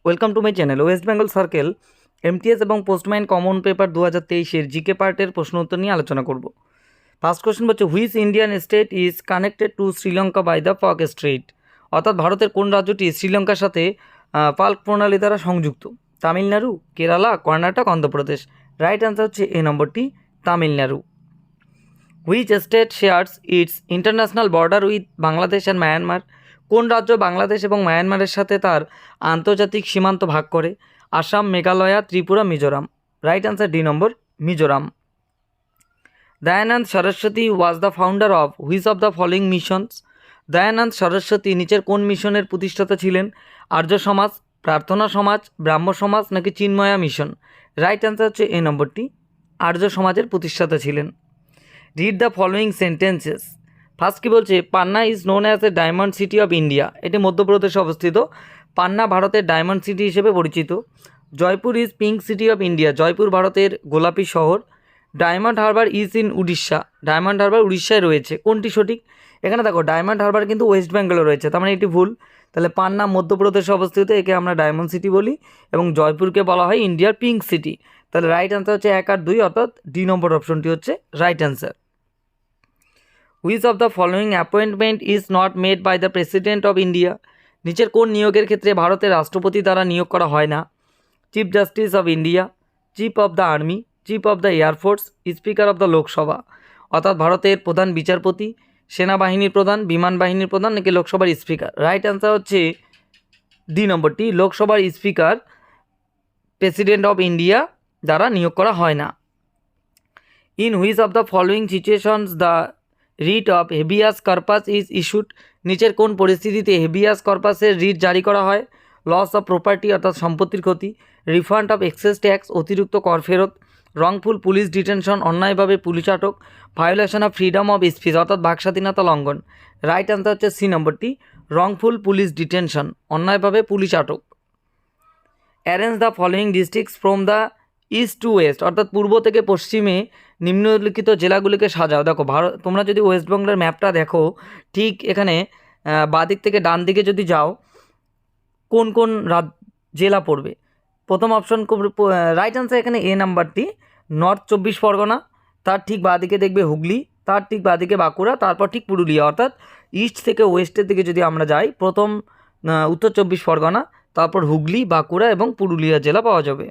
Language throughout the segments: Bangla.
Welcome to my channel. West Bengal circle MTS এবং পোস্টম্যান কমন পেপার 2023-এর জিকে পার্টের প্রশ্ন উত্তর নিয়ে আলোচনা করব। ফার্স্ট কোশ্চেন হচ্ছে which Indian state is connected to Sri Lanka by the Palk Strait. অর্থাৎ ভারতের কোন রাজ্যটি শ্রীলঙ্কার সাথে পাল্ক প্রণালী দ্বারা সংযুক্ত? তামিলনাড়ু, কেরালা, কর্ণাটক, অন্ধ্রপ্রদেশ। রাইট অ্যান্সার হচ্ছে এ নম্বরটি, Tamil Nadu. Which state shares it's international border with Bangladesh and Myanmar. কোন রাজ্য বাংলাদেশ এবং মায়ানমারের সাথে তার আন্তর্জাতিক সীমান্ত ভাগ করে? Assam, Meghalaya, Tripura, Mizoram. Right answer D number, Mizoram. Dayanand Saraswati was the founder of which of the following missions. Dayanand Saraswati নিচের কোন মিশনের প্রতিষ্ঠাতা ছিলেন? আর্য সমাজ, প্রার্থনা সমাজ, ব্রাহ্ম সমাজ নাকি চিন্ময়া মিশন। রাইট অ্যান্সার হচ্ছে এ নম্বরটি, আর্য সমাজের প্রতিষ্ঠাতা ছিলেন। Read the following sentences. First কী বলছে? Panna is known as a diamond city of India. এটি মধ্যপ্রদেশে অবস্থিত। পান্না ভারতের ডায়মন্ড সিটি হিসেবে পরিচিত। Jaipur is pink city of India. Jaipur ভারতের গোলাপি শহর। Diamond Harbour is in Orissa. ডায়মন্ড হারবার উড়িষ্যায় রয়েছে। কোনটি সঠিক? এখানে দেখো ডায়মন্ড হারবার কিন্তু ওয়েস্ট বেঙ্গলে রয়েছে, তার মানে এটি ভুল। তাহলে পান্না মধ্যপ্রদেশে অবস্থিত, একে আমরা ডায়মন্ড সিটি বলি, এবং জয়পুরকে বলা হয় ইন্ডিয়ার পিঙ্ক সিটি। তাহলে রাইট অ্যান্সার হচ্ছে 1 আর 2, অর্থাৎ ডি নম্বর অপশনটি হচ্ছে right answer. Which of the following appointment is not made by the president of India. নিচের কোন নিয়োগের ক্ষেত্রে ভারতের রাষ্ট্রপতি দ্বারা নিয়োগ করা হয় না? Chief justice of India, chief of the army, chief of the air force, speaker of the Lok Sabha. অর্থাৎ ভারতের প্রধান বিচারপতি, সেনাবাহিনীর প্রধান, বিমান বাহিনীর প্রধান নাকি লোকসভার স্পিকার। রাইট অ্যান্সার হচ্ছে ডি নম্বরটি, লোকসভার স্পিকার প্রেসিডেন্ট অফ ইন্ডিয়া দ্বারা নিয়োগ করা হয় না। In which of the following situations the writ of habeas corpus is issued. নিচের কোন পরিস্থিতিতে হেবিয়াস কর্পাসের রিট জারি করা হয়? লস অফ প্রপার্টি অর্থাৎ সম্পত্তির ক্ষতি, রিফান্ড অফ এক্সেস ট্যাক্স অতিরিক্ত কর ফেরত, রংফুল পুলিশ ডিটেনশন অন্যায়ভাবে পুলিশ আটক, violation of freedom of speech অর্থাৎ বাক স্বাধীনতা লঙ্ঘন। রাইট অ্যান্সার হচ্ছে সি নম্বরটি, রংফুল পুলিশ ডিটেনশন অন্যায়ভাবে পুলিশ আটক। Arrange the following districts from the east two West অর্থাৎ পূর্ব থেকে পশ্চিমে নিম্নলিখিত জেলাগুলিকে সাজাও। দেখো তোমরা যদি ওয়েস্ট বেঙ্গলের ম্যাপটা দেখো, ঠিক এখানে বাদিক থেকে ডান দিকে যদি যাও, কোন কোন জেলা পড়বে? প্রথম অপশন রাইট অ্যান্সার এখানে এ নাম্বারটি, নর্থ 24 পরগনা, তার ঠিক বাদিকে দেখবে হুগলি, তার ঠিক বাদিকে বাঁকুড়া, তারপর ঠিক পুরুলিয়া। অর্থাৎ ইস্ট থেকে ওয়েস্টের দিকে যদি আমরা যাই, প্রথম উত্তর 24 পরগনা, তারপর হুগলি, বাঁকুড়া এবং পুরুলিয়া জেলা পাওয়া যাবে।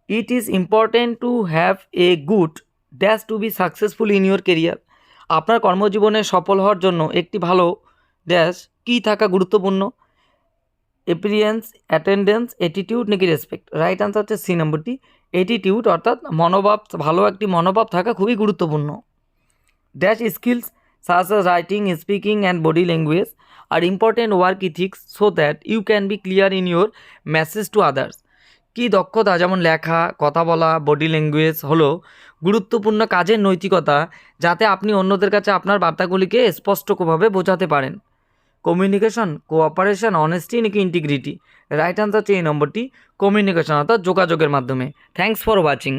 It is important to have a good dash to be successful in your career. আপনার কর্মজীবনে সফল হওয়ার জন্য একটি ভালো ড্যাশ কী থাকা গুরুত্বপূর্ণ? এপিয়ারেন্স, অ্যাটেন্ডেন্স, অ্যাটিটিউড নাকি রেসপেক্ট। রাইট আনসার হচ্ছে সি নম্বরটি, অ্যাটিটিউড অর্থাৎ মনোভাব, ভালো একটি মনোভাব থাকা খুবই গুরুত্বপূর্ণ। Dash skills such as writing, speaking and body language are important work ethics so that you can be clear in your message to others. কি দক্ষতা যেমন লেখা, কথা বলা, বডি ল্যাঙ্গুয়েজ হলো গুরুত্বপূর্ণ কাজের নৈতিকতা, যাতে আপনি অন্যদের কাছে আপনার বার্তাগুলিকে স্পষ্টভাবে বোঝাতে পারেন। কমিউনিকেশন, কোঅপারেশন, অনেস্টি নাকি ইন্টিগ্রিটি। রাইট আনসার হচ্ছে এই নম্বরটি, কমিউনিকেশন অর্থাৎ যোগাযোগের মাধ্যমে। Thanks for watching.